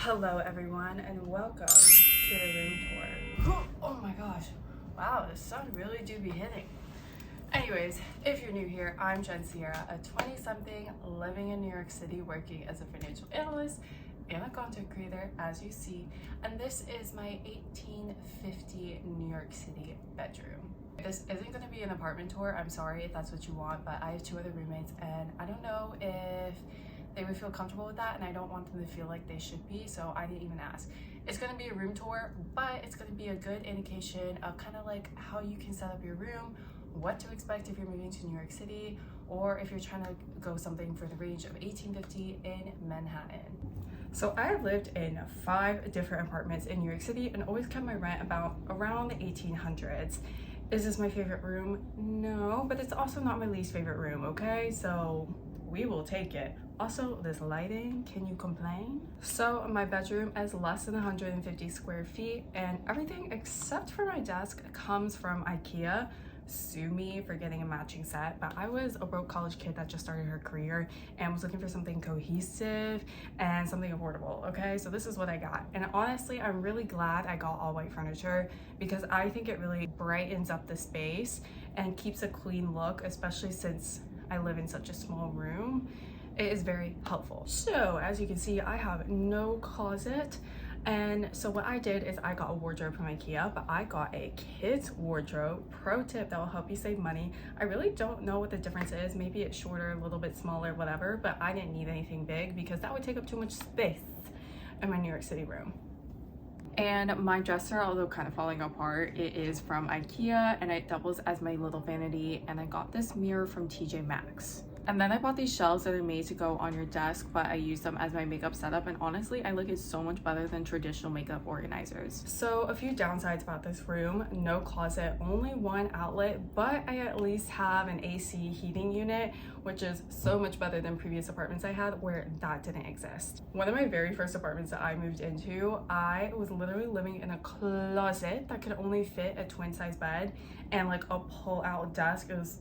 Hello everyone and welcome to the room tour. Oh my gosh, wow, the sun really do be hitting. Anyways, if you're new here, I'm Jen Sierra, a 20-something living in New York City working as a financial analyst and a content creator, as you see, and this is my 1850 New York City bedroom. This isn't going to be an apartment tour, I'm sorry if that's what you want, but I have two other roommates and I don't know if they would feel comfortable with that, and I don't want them to feel like they should be, so I didn't even ask. It's going to be a room tour, but it's going to be a good indication of kind of like how you can set up your room, what to expect if you're moving to New York City, or if you're trying to go something for the range of 1850 in Manhattan. So I have lived in 5 different apartments in New York City and always kept my rent around the 1800s. Is this my favorite room? No, but it's also not my least favorite room, okay? So we will take it. Also, this lighting, can you complain? So my bedroom is less than 150 square feet and everything except for my desk comes from IKEA. Sue me for getting a matching set, but I was a broke college kid that just started her career and was looking for something cohesive and something affordable, okay? So this is what I got. And honestly, I'm really glad I got all white furniture because I think it really brightens up the space and keeps a clean look, especially since I live in such a small room. It is very helpful. So as you can see, I have no closet. And so what I did is I got a wardrobe from IKEA, but I got a kid's wardrobe. Pro tip that will help you save money. I really don't know what the difference is. Maybe it's shorter, a little bit smaller, whatever, but I didn't need anything big because that would take up too much space in my New York City room. And my dresser, although kind of falling apart, it is from IKEA and it doubles as my little vanity. And I got this mirror from TJ Maxx. And then I bought these shelves that are made to go on your desk, but I use them as my makeup setup. And honestly, I like it so much better than traditional makeup organizers. So a few downsides about this room: no closet, only one outlet, but I at least have an AC heating unit, which is so much better than previous apartments I had where that didn't exist. One of my very first apartments that I moved into, I was literally living in a closet that could only fit a twin size bed and like a pull out desk. It was,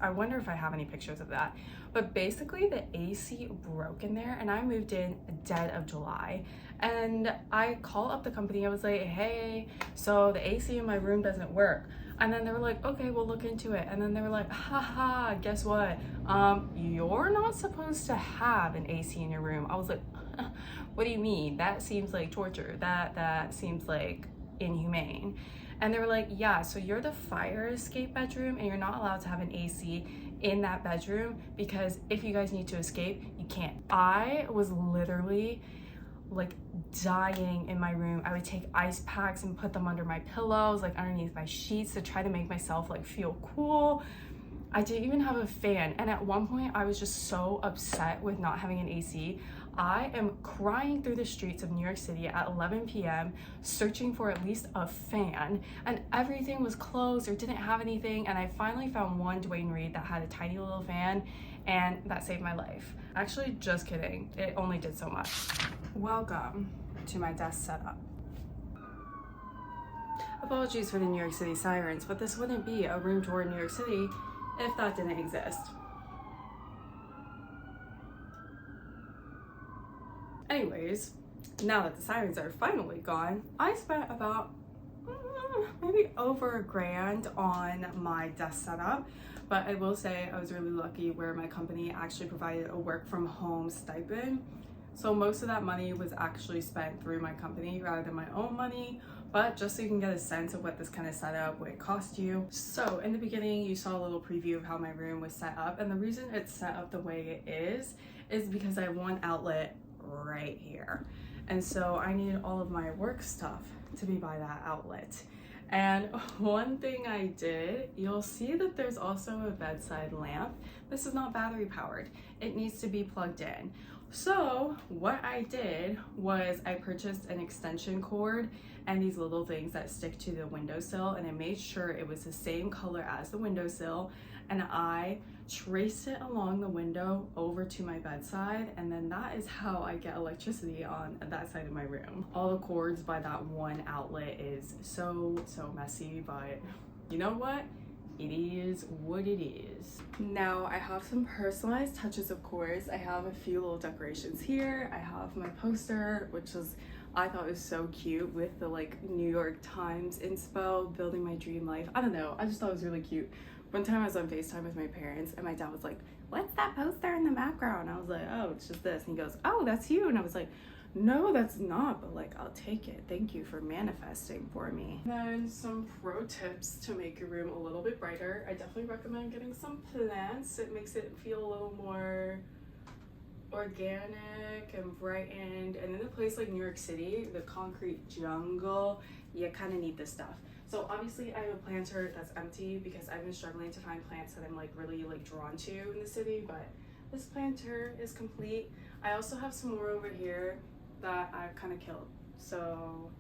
I wonder if I have any pictures of that. But basically the AC broke in there and I moved in dead of July. And I called up the company, I was like, hey, so the AC in my room doesn't work. And then they were like, okay, we'll look into it. And then they were like, haha, guess what? You're not supposed to have an AC in your room. I was like, what do you mean? That seems like torture. That seems like inhumane. And they were like, yeah, so you're the fire escape bedroom and you're not allowed to have an AC in that bedroom because if you guys need to escape, you can't. I was literally like dying in my room. I would take ice packs and put them under my pillows, like underneath my sheets, to try to make myself like feel cool. I didn't even have a fan, and at one point I was just so upset with not having an AC. I am crying through the streets of New York City at 11 p.m. searching for at least a fan, and everything was closed or didn't have anything, and I finally found one Dwayne Reed that had a tiny little fan, and that saved my life. Actually, just kidding, it only did so much. Welcome to my desk setup. Apologies for the New York City sirens, but this wouldn't be a room tour in New York City if that didn't exist. Anyways, now that the sirens are finally gone, I spent about maybe over $1,000 on my desk setup, but I will say I was really lucky where my company actually provided a work from home stipend. So most of that money was actually spent through my company rather than my own money, but just so you can get a sense of what this kind of setup would cost you. So in the beginning, you saw a little preview of how my room was set up, and the reason it's set up the way it is because I have one outlet right here. And so I needed all of my work stuff to be by that outlet. And one thing I did, you'll see that there's also a bedside lamp. This is not battery powered. It needs to be plugged in. So what I did was I purchased an extension cord and these little things that stick to the windowsill, and I made sure it was the same color as the windowsill, and I traced it along the window over to my bedside, and then that is how I get electricity on that side of my room. All the cords by that one outlet is so messy, but you know what? it is what it is. Now I have some personalized touches, of course. I have a few little decorations here. I have my poster, which is I thought was so cute with the like New York Times inspo, building my dream life. I don't know, I just thought it was really cute. One time I was on FaceTime with my parents and my dad was like, what's that poster in the background? I was like, oh, it's just this. And he goes, oh, that's you. And I was like, no, that's not, but like, I'll take it. Thank you for manifesting for me. Then some pro tips to make your room a little bit brighter. I definitely recommend getting some plants. It makes it feel a little more organic and brightened. And in a place like New York City, the concrete jungle, you kind of need this stuff. So obviously I have a planter that's empty because I've been struggling to find plants that I'm like really like drawn to in the city, but this planter is complete. I also have some more over here that I've kind of killed. So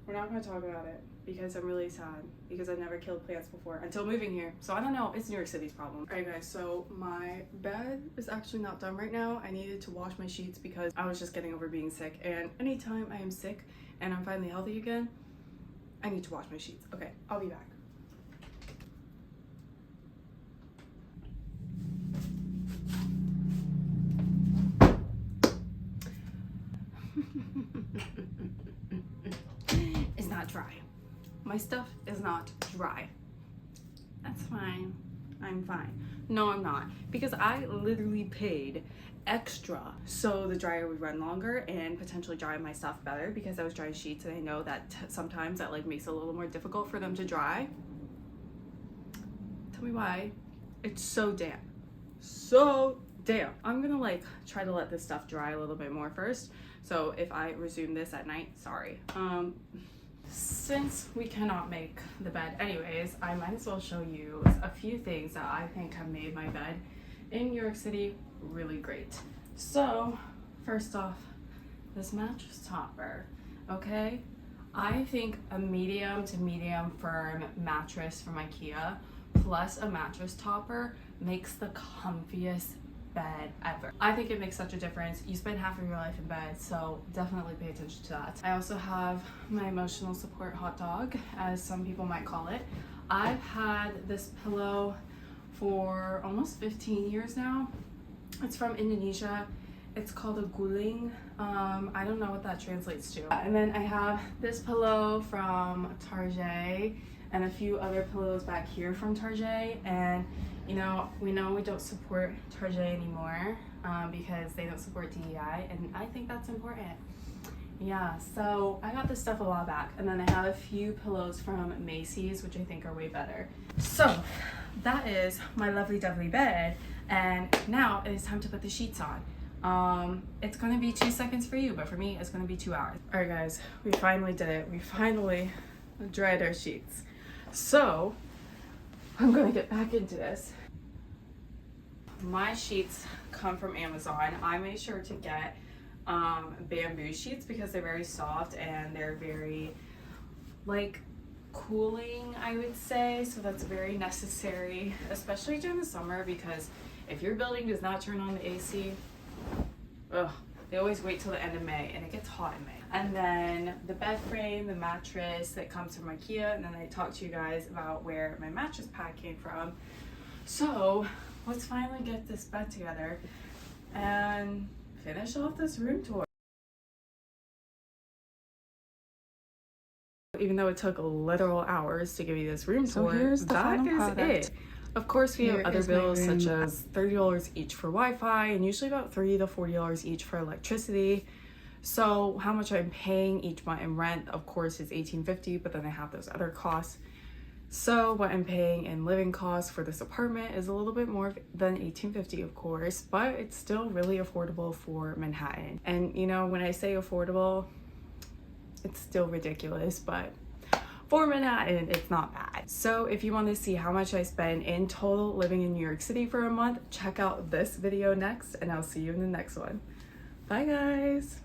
we're not going to talk about it because I'm really sad because I've never killed plants before until moving here. So I don't know, it's New York City's problem. Alright guys, so my bed is actually not done right now. I needed to wash my sheets because I was just getting over being sick, and anytime I am sick and I'm finally healthy again, I need to wash my sheets. Okay, I'll be back. It's not dry. My stuff is not dry. That's fine. I'm fine. No, I'm not. Because I literally paid extra so the dryer would run longer and potentially dry my stuff better, because I was drying sheets and I know that sometimes that like makes it a little more difficult for them to dry. Tell me why. It's so damp. So damp. I'm gonna like try to let this stuff dry a little bit more first. So if I resume this at night, sorry. Since we cannot make the bed anyways, I might as well show you a few things that I think have made my bed in New York City really great. So first off, this mattress topper, okay? I think a medium to medium firm mattress from IKEA plus a mattress topper makes the comfiest bed ever. I think it makes such a difference. You spend half of your life in bed, so definitely pay attention to that. I also have my emotional support hot dog, as some people might call it. I've had this pillow for almost 15 years now. It's from Indonesia. It's called a guling. I don't know what that translates to. And then I have this pillow from Target and a few other pillows back here from Target. And you know we don't support Target anymore because they don't support DEI, and I think that's important. Yeah, so I got this stuff a while back, and then I have a few pillows from Macy's, which I think are way better. So that is my lovely dovely bed, and now it is time to put the sheets on. It's gonna be 2 seconds for you, but for me it's gonna be 2 hours. All right guys, we finally did it. We finally dried our sheets. So I'm gonna get back into this. My sheets come from Amazon. I made sure to get bamboo sheets because they're very soft and they're very like cooling, I would say. So that's very necessary, especially during the summer, because if your building does not turn on the AC, they always wait till the end of May and it gets hot in May. And then the bed frame, the mattress that comes from IKEA, and then I talked to you guys about where my mattress pad came from. So let's finally get this bed together and finish off this room tour. Even though it took literal hours to give you this room tour, here's the that final is product. it. Of course, we have Here other is my bills room. such as $30 each for Wi-Fi and usually about $30 to $40 each for electricity. So how much I'm paying each month in rent, of course, is $18.50, but then I have those other costs. So what I'm paying in living costs for this apartment is a little bit more than $18.50, of course, but it's still really affordable for Manhattan. And you know, when I say affordable, it's still ridiculous, but for Manhattan, it's not bad. So if you want to see how much I spend in total living in New York City for a month, check out this video next, and I'll see you in the next one. Bye guys.